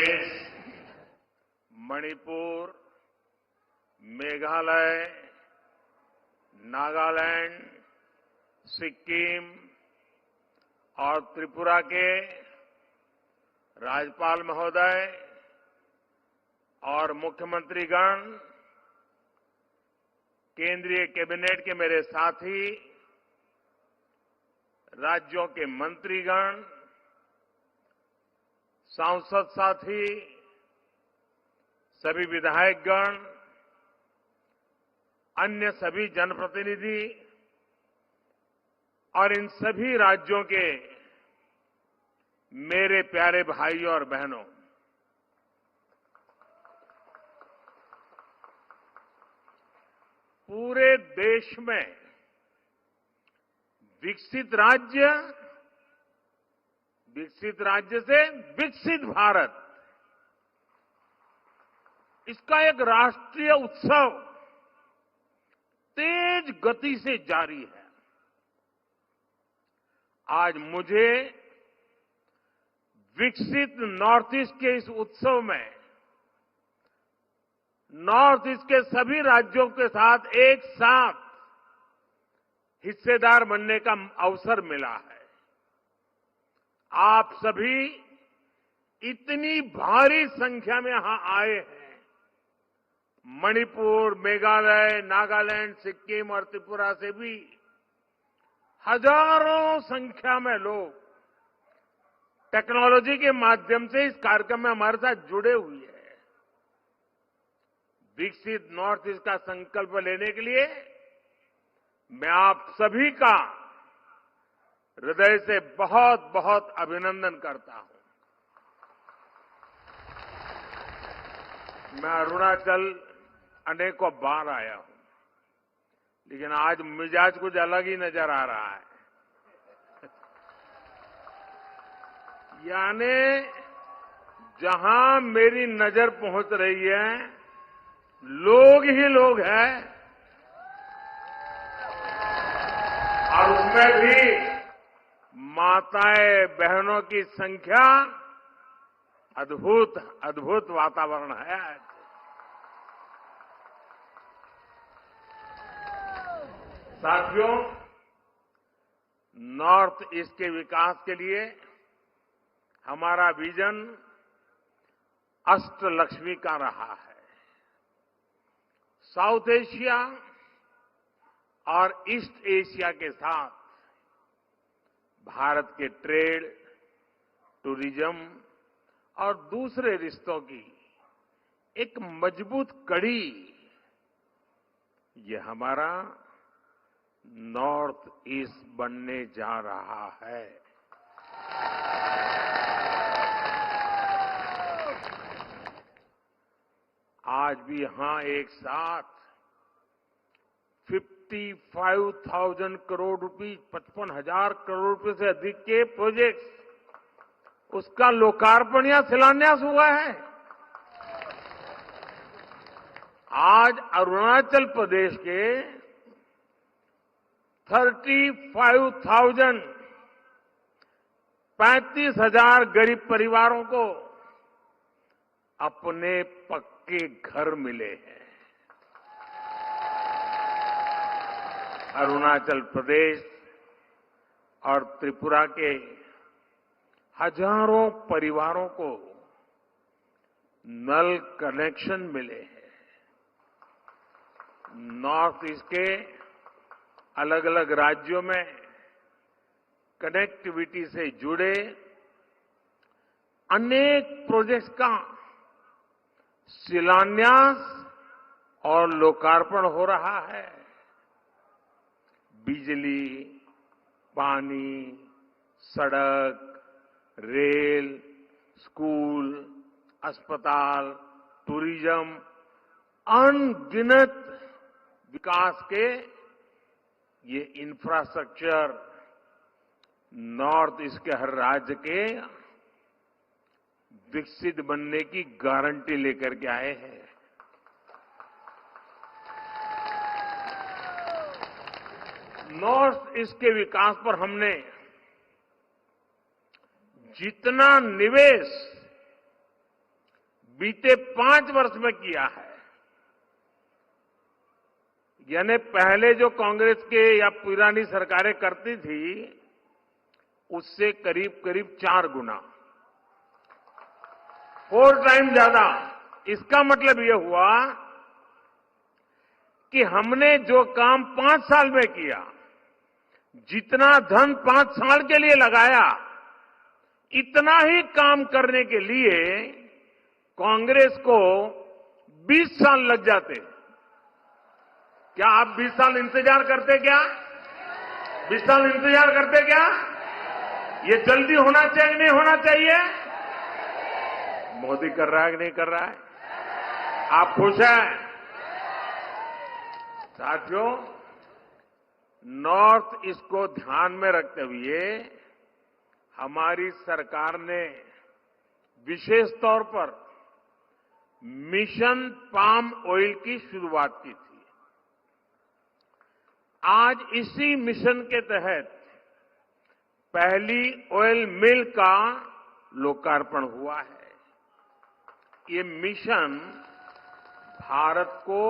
प्रदेश, मणिपुर, मेघालय, नागालैंड, सिक्किम और त्रिपुरा के राज्यपाल महोदय और मुख्यमंत्रीगण, केंद्रीय कैबिनेट के मेरे साथी, राज्यों के मंत्रीगण, सांसद साथी, सभी विधायकगण, अन्य सभी जनप्रतिनिधि और इन सभी राज्यों के मेरे प्यारे भाइयों और बहनों, पूरे देश में विकसित राज्य से विकसित भारत, इसका एक राष्ट्रीय उत्सव तेज गति से जारी है। आज मुझे विकसित नॉर्थ ईस्ट के इस उत्सव में नॉर्थ ईस्ट के सभी राज्यों के साथ एक साथ हिस्सेदार बनने का अवसर मिला है। आप सभी इतनी भारी संख्या में यहां आए हैं। मणिपुर, मेघालय, नागालैंड, सिक्किम और त्रिपुरा से भी हजारों संख्या में लोग टेक्नोलॉजी के माध्यम से इस कार्यक्रम में हमारे साथ जुड़े हुए हैं। विकसित नॉर्थ ईस्ट का संकल्प लेने के लिए मैं आप सभी का हृदय से बहुत बहुत अभिनंदन करता हूं। मैं अरुणाचल अनेकों बार आया हूं, लेकिन आज मिजाज कुछ अलग ही नजर आ रहा है। यानी जहां मेरी नजर पहुंच रही है, लोग ही लोग हैं और उसमें भी माताएं बहनों की संख्या अद्भुत वातावरण है। साथियों, नॉर्थ ईस्ट के विकास के लिए हमारा विजन अष्टलक्ष्मी का रहा है। साउथ एशिया और ईस्ट एशिया के साथ भारत के ट्रेड, टूरिज्म और दूसरे रिश्तों की एक मजबूत कड़ी, ये हमारा नॉर्थ ईस्ट बनने जा रहा है। आज भी यहां एक साथ 55,000 करोड़ रुपए, 55,000 करोड़ रुपए से अधिक के प्रोजेक्ट्स, उसका लोकार्पण या शिलान्यास हुआ है। आज अरुणाचल प्रदेश के 35,000 गरीब परिवारों को अपने पक्के घर मिले हैं। अरुणाचल प्रदेश और त्रिपुरा के हजारों परिवारों को नल कनेक्शन मिले हैं। नॉर्थ ईस्ट के अलग अलग राज्यों में कनेक्टिविटी से जुड़े अनेक प्रोजेक्ट्स का शिलान्यास और लोकार्पण हो रहा है। बिजली, पानी, सड़क, रेल, स्कूल, अस्पताल, टूरिज्म, अनगिनत विकास के ये इंफ्रास्ट्रक्चर नॉर्थ ईस्ट के हर राज्य के विकसित बनने की गारंटी लेकर के आए हैं। नॉर्थ ईस्ट के विकास पर हमने जितना निवेश बीते 5 वर्ष में किया है। यानी पहले जो कांग्रेस के या पुरानी सरकारें करती थी उससे करीब करीब 4 गुना, 4 टाइम ज्यादा। इसका मतलब यह हुआ कि हमने जो काम 5 साल में किया, जितना धन 5 साल के लिए लगाया, इतना ही काम करने के लिए कांग्रेस को 20 साल लग जाते। क्या आप 20 साल इंतजार करते क्या? 20 साल इंतजार करते क्या? ये जल्दी होना चाहिए नहीं होना चाहिए? मोदी कर रहा है कि नहीं कर रहा है? आप खुश हैं? साथियों, नॉर्थ ईस्ट को ध्यान में रखते हुए हमारी सरकार ने विशेष तौर पर मिशन पाम ऑयल की शुरुआत की थी। आज इसी मिशन के तहत पहली ऑयल मिल का लोकार्पण हुआ है। ये मिशन भारत को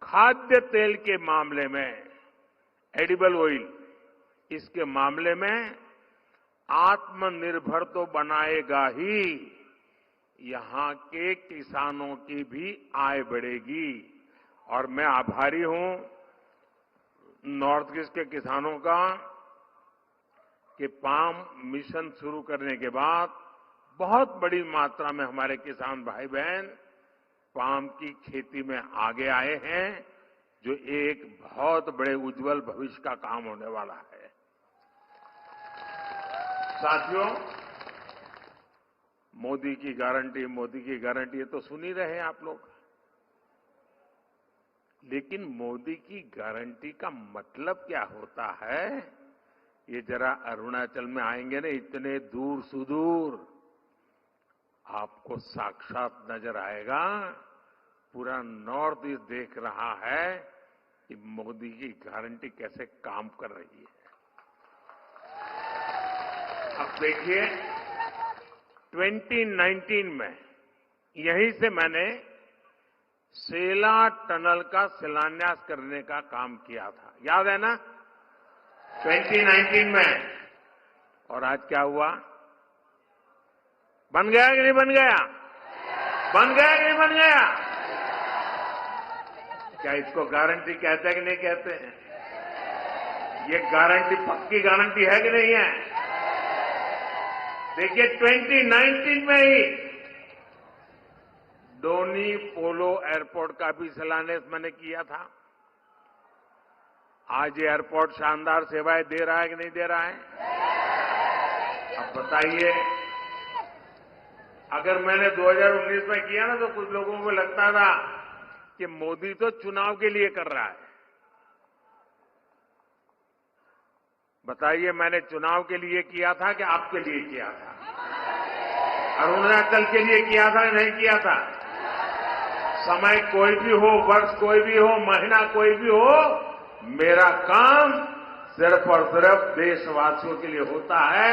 खाद्य तेल के मामले में, एडिबल ऑयल, इसके मामले में आत्मनिर्भर तो बनाएगा ही, यहां के किसानों की भी आय बढ़ेगी। और मैं आभारी हूं नॉर्थ ईस्ट के किसानों का कि पाम मिशन शुरू करने के बाद बहुत बड़ी मात्रा में हमारे किसान भाई बहन पाम की खेती में आगे आए हैं, जो एक बहुत बड़े उज्जवल भविष्य का काम होने वाला है। साथियों, मोदी की गारंटी ये तो सुन ही रहे हैं आप लोग। लेकिन मोदी की गारंटी का मतलब क्या होता है, ये जरा अरुणाचल में आएंगे ना, इतने दूर सुदूर आपको साक्षात नजर आएगा। पूरा नॉर्थ ईस्ट देख रहा है कि मोदी की गारंटी कैसे काम कर रही है। अब देखिए, 2019 में यहीं से मैंने सेला टनल का शिलान्यास करने का काम किया था, याद है ना? 2019 में। और आज क्या हुआ? बन गया कि नहीं बन गया? बन गया कि नहीं बन गया? क्या इसको गारंटी कहते हैं कि नहीं कहते हैं? ये गारंटी पक्की गारंटी है कि नहीं है? देखिए, 2019 में ही डोनी पोलो एयरपोर्ट का भी शिलान्यास मैंने किया था। आज ये एयरपोर्ट शानदार सेवाएं दे रहा है कि नहीं दे रहा है? अब बताइए, अगर मैंने 2019 में किया ना तो कुछ लोगों को लगता था कि मोदी तो चुनाव के लिए कर रहा है। बताइए, मैंने चुनाव के लिए किया था कि आपके लिए किया था? अरुणाचल के लिए किया था नहीं किया था? समय कोई भी हो, वर्ष कोई भी हो, महीना कोई भी हो, मेरा काम सिर्फ और सिर्फ देशवासियों के लिए होता है,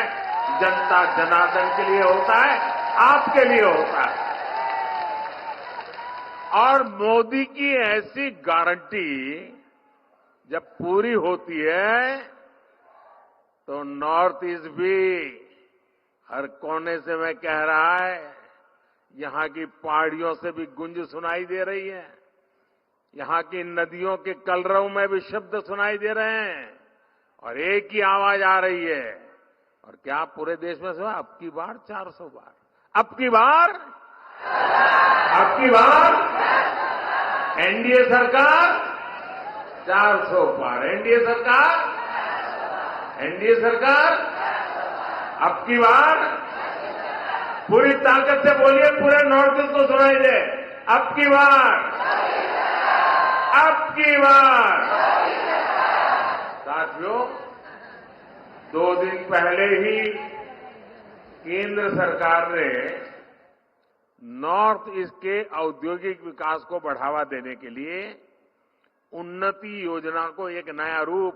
जनता जनार्दन के लिए होता है, आपके लिए होता है। और मोदी की ऐसी गारंटी जब पूरी होती है तो नॉर्थ ईस्ट भी हर कोने से मैं कह रहा है, यहां की पहाड़ियों से भी गूंज सुनाई दे रही है, यहां की नदियों के कलरव में भी शब्द सुनाई दे रहे हैं और एक ही आवाज आ रही है। और क्या पूरे देश में सुना? अब की बार 400 बार, अब की बार एनडीए सरकार 400 पार, एनडीए सरकार अब की बार पूरी ताकत से बोलिए, पूरे नॉर्थ ईस्ट को सुनाई दे, अब की बार। साथियों, 2 दिन पहले ही केंद्र सरकार ने नॉर्थ ईस्ट के औद्योगिक विकास को बढ़ावा देने के लिए उन्नति योजना को एक नया रूप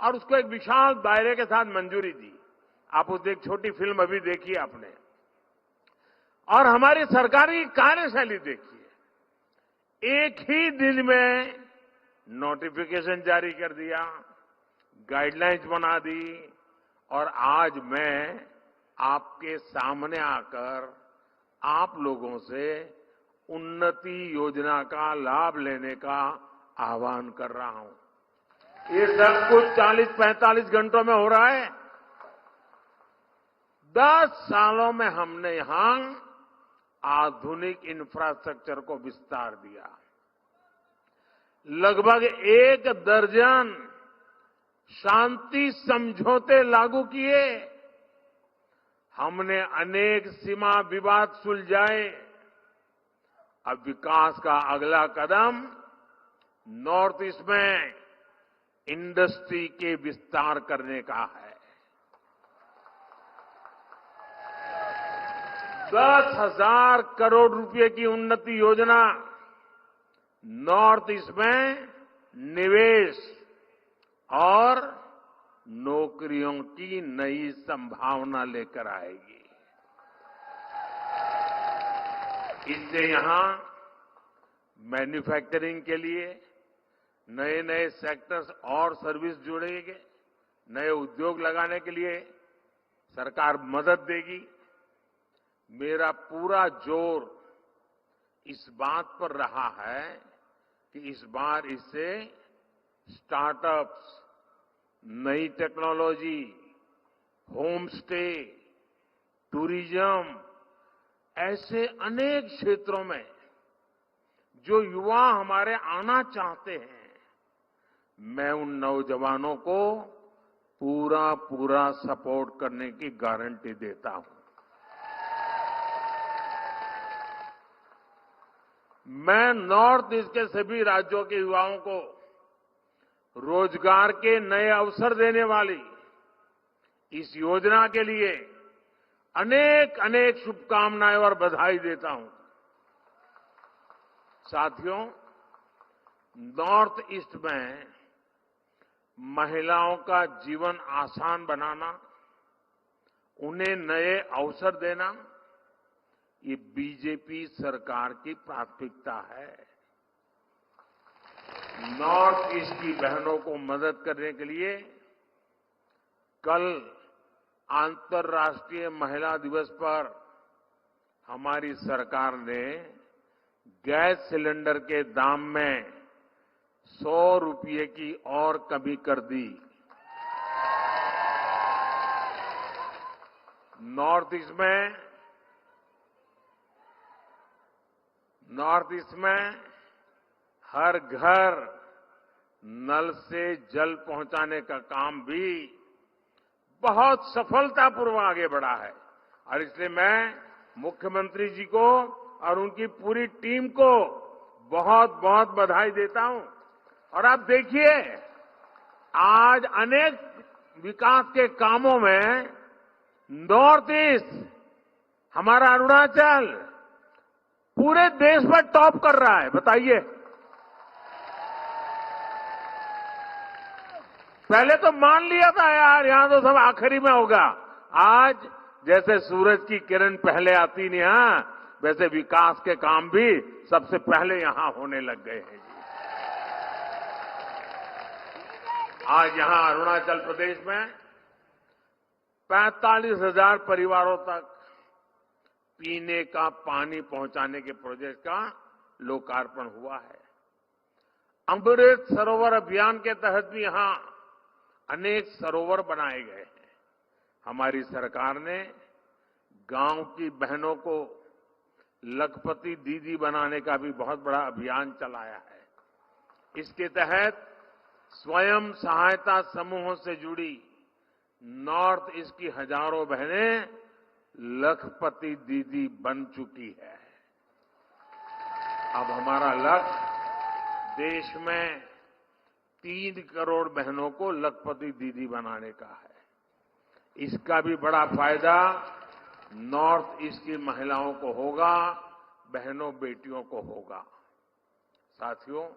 और उसको एक विशाल दायरे के साथ मंजूरी दी। आप उसकी एक छोटी फिल्म अभी देखी आपने। और हमारी सरकारी कार्यशैली देखिए, एक ही दिन में नोटिफिकेशन जारी कर दिया, गाइडलाइंस बना दी और आज मैं आपके सामने आकर आप लोगों से उन्नति योजना का लाभ लेने का आह्वान कर रहा हूं। ये सब कुछ 40-45 घंटों में हो रहा है। 10 सालों में हमने यहां आधुनिक इंफ्रास्ट्रक्चर को विस्तार दिया, लगभग 1 दर्जन शांति समझौते लागू किए, हमने अनेक सीमा विवाद सुलझाए। अब विकास का अगला कदम नॉर्थ ईस्ट में इंडस्ट्री के विस्तार करने का है। 10,000 करोड़ रुपए की उन्नति योजना नॉर्थ ईस्ट में निवेश और नौकरियों की नई संभावना लेकर आएगी। इससे यहां मैन्युफैक्चरिंग के लिए नए नए सेक्टर्स और सर्विस जुड़ेंगे, नए उद्योग लगाने के लिए सरकार मदद देगी। मेरा पूरा जोर इस बात पर रहा है कि इस बार इससे स्टार्टअप्स, नई टेक्नोलॉजी, होम स्टे, टूरिज्म, ऐसे अनेक क्षेत्रों में जो युवा हमारे आना चाहते हैं, मैं उन नौजवानों को पूरा पूरा सपोर्ट करने की गारंटी देता हूं। मैं नॉर्थ ईस्ट के सभी राज्यों के युवाओं को रोजगार के नए अवसर देने वाली इस योजना के लिए अनेक अनेक शुभकामनाएं और बधाई देता हूं। साथियों, नॉर्थ ईस्ट में महिलाओं का जीवन आसान बनाना, उन्हें नए अवसर देना, ये बीजेपी सरकार की प्राथमिकता है। नॉर्थ ईस्ट की बहनों को मदद करने के लिए कल अंतर्राष्ट्रीय महिला दिवस पर हमारी सरकार ने गैस सिलेंडर के दाम में 100 रुपये की और कमी कर दी। नॉर्थ ईस्ट में हर घर नल से जल पहुंचाने का काम भी बहुत सफलतापूर्वक आगे बढ़ा है और इसलिए मैं मुख्यमंत्री जी को और उनकी पूरी टीम को बहुत बहुत बधाई देता हूं। और आप देखिए, आज अनेक विकास के कामों में नॉर्थ ईस्ट, हमारा अरुणाचल पूरे देश में टॉप कर रहा है। बताइए, पहले तो मान लिया था यार यहां तो सब आखिरी में होगा। आज जैसे सूरज की किरण पहले आती नहीं, वैसे विकास के काम भी सबसे पहले यहां होने लग गए हैं। आज यहां अरुणाचल प्रदेश में 45,000 परिवारों तक पीने का पानी पहुंचाने के प्रोजेक्ट का लोकार्पण हुआ है। अमृत सरोवर अभियान के तहत भी यहां अनेक सरोवर बनाए गए हैं। हमारी सरकार ने गांव की बहनों को लखपति दीदी बनाने का भी बहुत बड़ा अभियान चलाया है। इसके तहत स्वयं सहायता समूहों से जुड़ी नॉर्थ ईस्ट की हजारों बहनें लखपति दीदी बन चुकी है। अब हमारा लक्ष्य देश में 3 करोड़ बहनों को लखपति दीदी बनाने का है। इसका भी बड़ा फायदा नॉर्थ ईस्ट की महिलाओं को होगा, बहनों बेटियों को होगा। साथियों,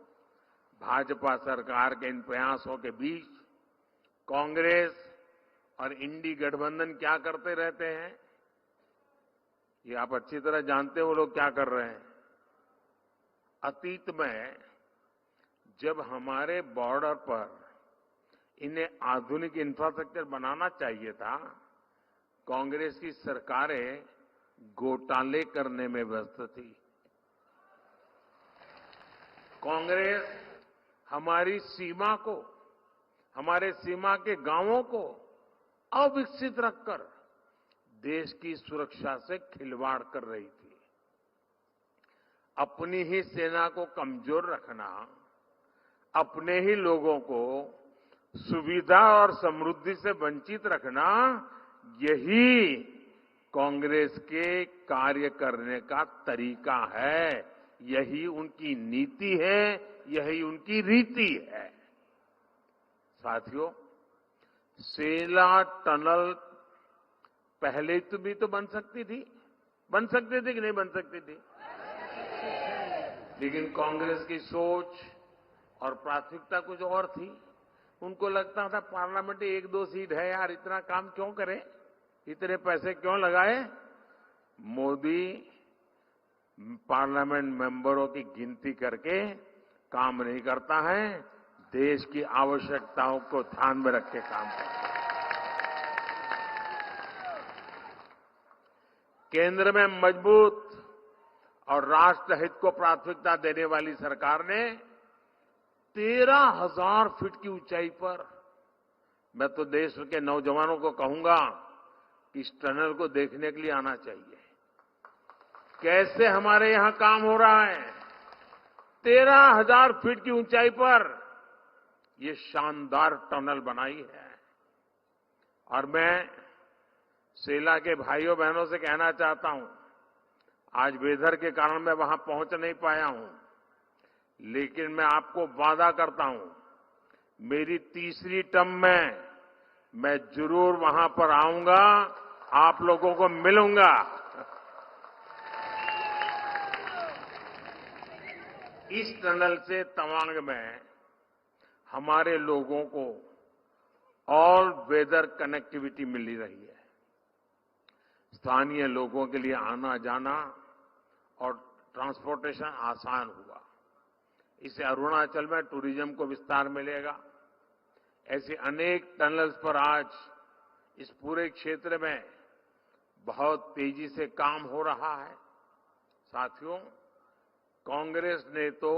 भाजपा सरकार के इन प्रयासों के बीच कांग्रेस और इंडी गठबंधन क्या करते रहते हैं? ये आप अच्छी तरह जानते हो वो लोग क्या कर रहे हैं। अतीत में जब हमारे बॉर्डर पर इन्हें आधुनिक इंफ्रास्ट्रक्चर बनाना चाहिए था, कांग्रेस की सरकारें घोटाले करने में व्यस्त थी। कांग्रेस हमारी सीमा को, हमारे सीमा के गांवों को अविकसित रखकर देश की सुरक्षा से खिलवाड़ कर रही थी। अपनी ही सेना को कमजोर रखना, अपने ही लोगों को सुविधा और समृद्धि से वंचित रखना, यही कांग्रेस के कार्य करने का तरीका है, यही उनकी नीति है, यही उनकी रीति है। साथियों, सेला टनल पहले तो भी तो बन सकती थी कि नहीं बन सकती थी? लेकिन कांग्रेस की सोच और प्राथमिकता कुछ और थी। उनको लगता था पार्लियामेंट में 1-2 सीट है यार, इतना काम क्यों करें, इतने पैसे क्यों लगाए। मोदी पार्लियामेंट मेंबरों की गिनती करके काम नहीं करता है, देश की आवश्यकताओं को ध्यान में रख के काम करता है। केंद्र में मजबूत और राष्ट्रहित को प्राथमिकता देने वाली सरकार ने 13,000 फीट की ऊंचाई पर, मैं तो देश के नौजवानों को कहूंगा कि इस टनल को देखने के लिए आना चाहिए। कैसे हमारे यहां काम हो रहा है। 13,000 फीट की ऊंचाई पर ये शानदार टनल बनाई है। और मैं सेला के भाइयों बहनों से कहना चाहता हूं, आज वेदर के कारण मैं वहां पहुंच नहीं पाया हूं, लेकिन मैं आपको वादा करता हूं, मेरी तीसरी टर्म में मैं जरूर वहां पर आऊंगा, आप लोगों को मिलूंगा। इस टनल से तवांग में हमारे लोगों को ऑल वेदर कनेक्टिविटी मिल रही है। स्थानीय लोगों के लिए आना जाना और ट्रांसपोर्टेशन आसान हुआ। इससे अरुणाचल में टूरिज्म को विस्तार मिलेगा। ऐसे अनेक टनल्स पर आज इस पूरे क्षेत्र में बहुत तेजी से काम हो रहा है। साथियों, कांग्रेस ने तो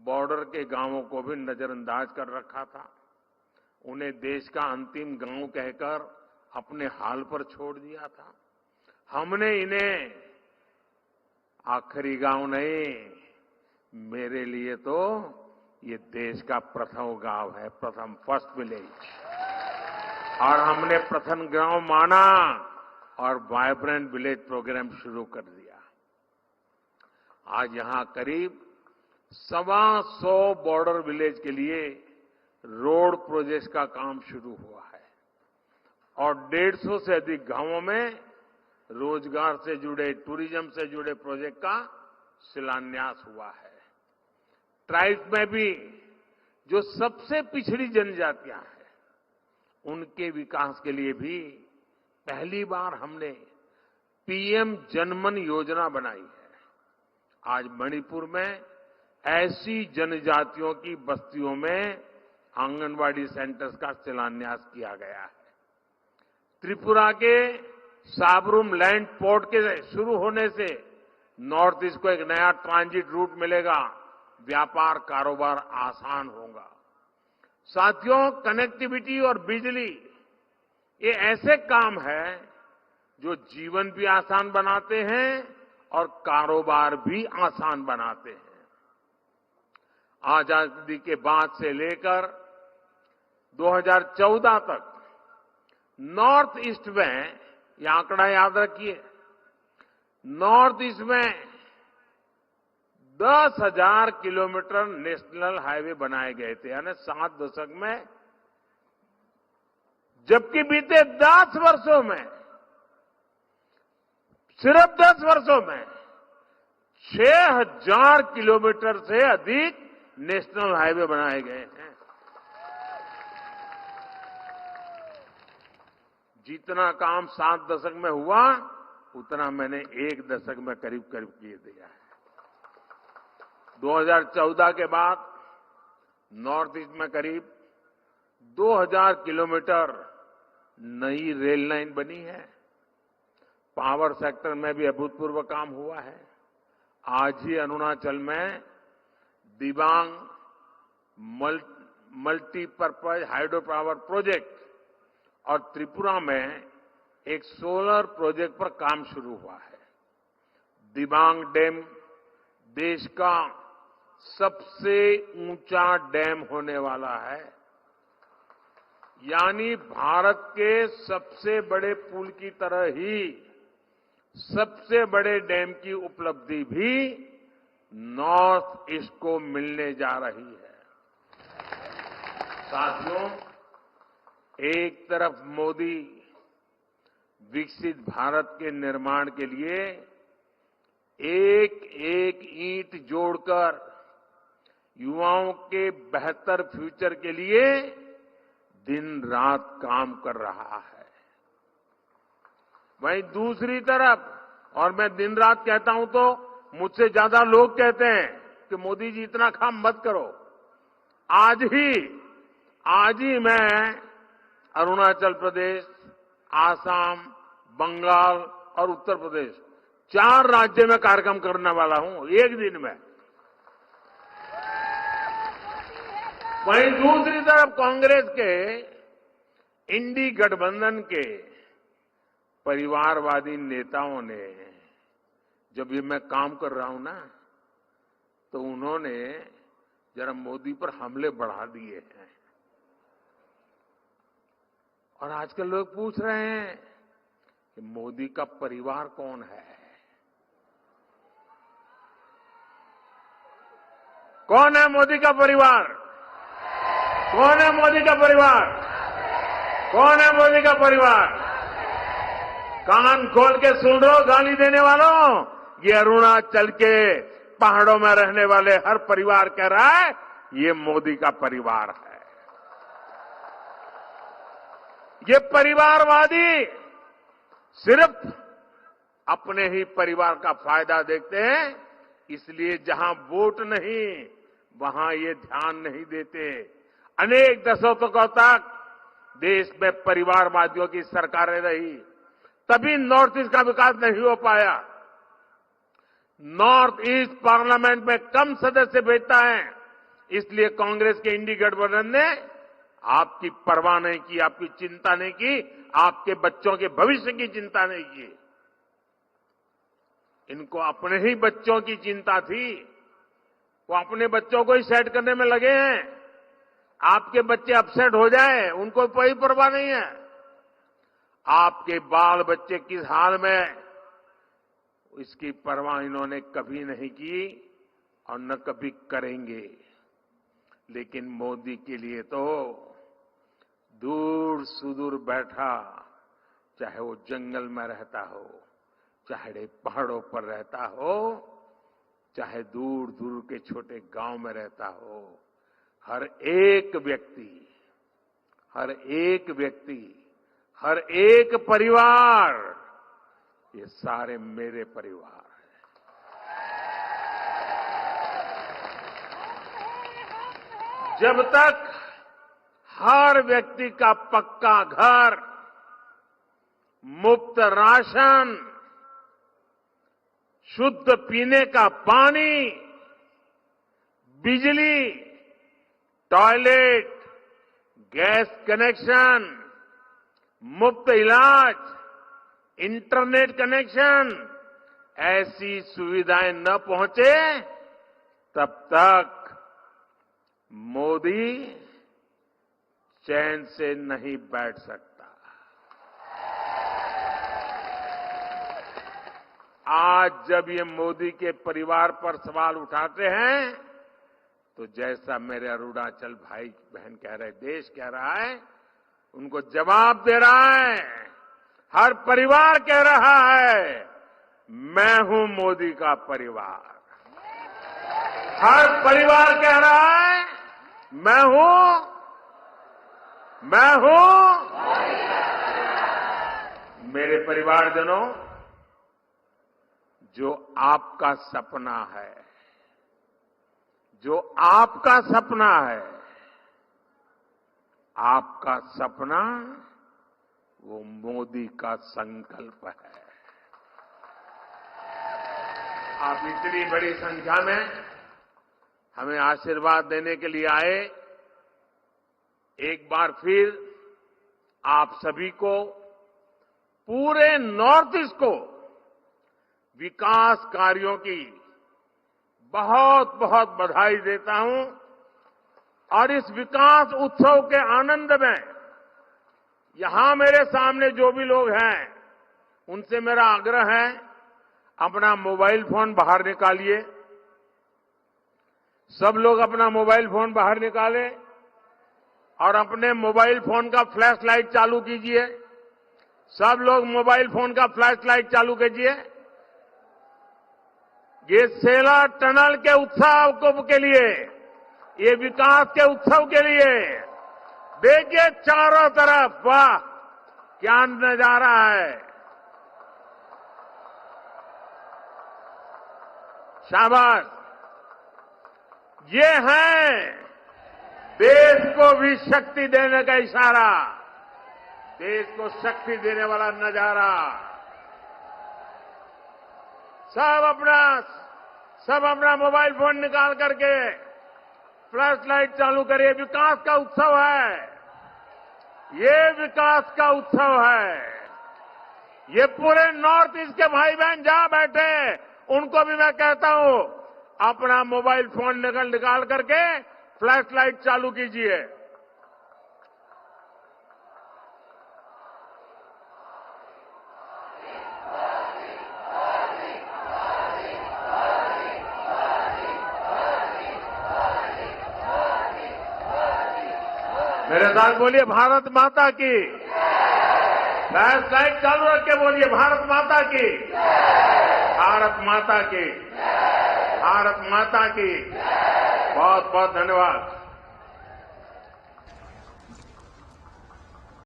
बॉर्डर के गांवों को भी नजरअंदाज कर रखा था। उन्हें देश का अंतिम गांव कहकर अपने हाल पर छोड़ दिया था। हमने इन्हें आखिरी गांव नहीं, मेरे लिए तो ये देश का प्रथम गांव है, प्रथम फर्स्ट विलेज। और हमने प्रथम गांव माना और वाइब्रेंट विलेज प्रोग्राम शुरू कर दिया। आज यहां करीब 125 बॉर्डर विलेज के लिए रोड प्रोजेक्ट का काम शुरू हुआ है और 150 से अधिक गांवों में रोजगार से जुड़े, टूरिज्म से जुड़े प्रोजेक्ट का शिलान्यास हुआ है। ट्राइब्स में भी जो सबसे पिछड़ी जनजातियां हैं, उनके विकास के लिए भी पहली बार हमने पीएम जनमन योजना बनाई है। आज मणिपुर में ऐसी जनजातियों की बस्तियों में आंगनवाड़ी सेंटर्स का शिलान्यास किया गया है। त्रिपुरा के साबरूम लैंड पोर्ट के शुरू होने से नॉर्थ ईस्ट को एक नया ट्रांजिट रूट मिलेगा, व्यापार कारोबार आसान होगा। साथियों, कनेक्टिविटी और बिजली ये ऐसे काम है जो जीवन भी आसान बनाते हैं और कारोबार भी आसान बनाते हैं। आजादी के बाद से लेकर 2014 तक नॉर्थ ईस्ट में, यह आंकड़ा याद रखिए, नॉर्थ ईस्ट में 10,000 किलोमीटर नेशनल हाईवे बनाए गए थे, यानी 7 दशक में। जबकि बीते 10 वर्षों में, सिर्फ 10 वर्षों में 6,000 किलोमीटर से अधिक नेशनल हाईवे बनाए गए हैं। जितना काम 7 दशक में हुआ, उतना मैंने एक दशक में करीब करीब किए दिया है। 2014 के बाद नॉर्थ ईस्ट में करीब 2000 किलोमीटर नई रेल लाइन बनी है। पावर सेक्टर में भी अभूतपूर्व काम हुआ है। आज ही अरुणाचल में Dibang multipurpose hydro power project और त्रिपुरा में एक सोलर प्रोजेक्ट पर काम शुरू हुआ है। दिबांग डैम देश का सबसे ऊंचा डैम होने वाला है, यानी भारत के सबसे बड़े पुल की तरह ही सबसे बड़े डैम की उपलब्धि भी नॉर्थ ईस्ट को मिलने जा रही है। साथियों, एक तरफ मोदी विकसित भारत के निर्माण के लिए एक एक ईंट जोड़कर युवाओं के बेहतर फ्यूचर के लिए दिन रात काम कर रहा है, वहीं दूसरी तरफ, और मैं दिन रात कहता हूं तो मुझसे ज्यादा लोग कहते हैं कि मोदी जी इतना काम मत करो। आज ही मैं अरुणाचल प्रदेश, आसाम, बंगाल और उत्तर प्रदेश 4 राज्य में कार्यक्रम करने वाला हूं एक दिन में। वहीं दूसरी तरफ कांग्रेस के इंडी गठबंधन के परिवारवादी नेताओं ने, जब ये मैं काम कर रहा हूं ना, तो उन्होंने जरा मोदी पर हमले बढ़ा दिए हैं। और आजकल लोग पूछ रहे हैं कि मोदी का परिवार कौन है? कौन है मोदी का परिवार? कौन है मोदी का परिवार? कौन है मोदी का परिवार? कान खोल के सुन लो गाली देने वालों, ये अरुणाचल के पहाड़ों में रहने वाले हर परिवार कह रहा है ये मोदी का परिवार है। ये परिवारवादी सिर्फ अपने ही परिवार का फायदा देखते हैं, इसलिए जहां वोट नहीं वहां ये ध्यान नहीं देते। अनेक दशकों तक देश में परिवारवादियों की सरकारें रही, तभी नॉर्थ ईस्ट का विकास नहीं हो पाया। नॉर्थ ईस्ट पार्लियामेंट में कम सदस्य भेजता है, इसलिए कांग्रेस के इंडी गठबंधन ने आपकी परवाह नहीं की, आपकी चिंता नहीं की, आपके बच्चों के भविष्य की चिंता नहीं की। इनको अपने ही बच्चों की चिंता थी, वो अपने बच्चों को ही सेट करने में लगे हैं। आपके बच्चे अपसेट हो जाए उनको कोई परवाह नहीं है। आपके बाल बच्चे किस हाल में, इसकी परवाह इन्होंने कभी नहीं की और न कभी करेंगे। लेकिन मोदी के लिए तो दूर सुदूर बैठा, चाहे वो जंगल में रहता हो, चाहे पहाड़ों पर रहता हो, चाहे दूर दूर के छोटे गांव में रहता हो, हर एक व्यक्ति, हर एक परिवार, ये सारे मेरे परिवार हैं। जब तक हर व्यक्ति का पक्का घर, मुफ्त राशन, शुद्ध पीने का पानी, बिजली, टॉयलेट, गैस कनेक्शन, मुफ्त इलाज, इंटरनेट कनेक्शन, ऐसी सुविधाएं न पहुंचे तब तक मोदी चैन से नहीं बैठ सकता। आज जब ये मोदी के परिवार पर सवाल उठाते हैं, तो जैसा मेरे अरुणाचल भाई बहन कह रहे, देश कह रहा है, उनको जवाब दे रहा है। हर परिवार कह रहा है मैं हूं मोदी का परिवार। हर परिवार कह रहा है मैं हूं। मेरे परिवारजनों, जो आपका सपना है, जो आपका सपना है, आपका सपना वो मोदी का संकल्प है। आप इतनी बड़ी संख्या में हमें आशीर्वाद देने के लिए आए। एक बार फिर आप सभी को, पूरे नॉर्थ ईस्ट को विकास कार्यों की बहुत बहुत बधाई देता हूं और इस विकास उत्सव के आनंद में यहां मेरे सामने जो भी लोग हैं उनसे मेरा आग्रह है, अपना मोबाइल फोन बाहर निकालिए। सब लोग अपना मोबाइल फोन बाहर निकालें और अपने मोबाइल फोन का फ्लैश लाइट चालू कीजिए। सब लोग मोबाइल फोन का फ्लैश लाइट चालू कीजिए। ये सेला टनल के उत्सव के लिए, ये विकास के उत्सव के लिए देखिए चारों तरफ, वाह क्या नजारा है। शाबाश। ये है देश को भी शक्ति देने का इशारा, देश को शक्ति देने वाला नजारा। सब अपना मोबाइल फोन निकाल करके फ्लैश लाइट चालू करिए। विकास का उत्सव है, ये विकास का उत्सव है। ये पूरे नॉर्थ ईस्ट के भाई बहन जहां बैठे उनको भी मैं कहता हूं, अपना मोबाइल फोन निकाल करके फ्लैश लाइट चालू कीजिए। मेरे साथ बोलिए भारत माता की। फ्लैश लाइट चालू रख के बोलिए भारत माता की, भारत माता की, भारत माता की। बहुत बहुत धन्यवाद।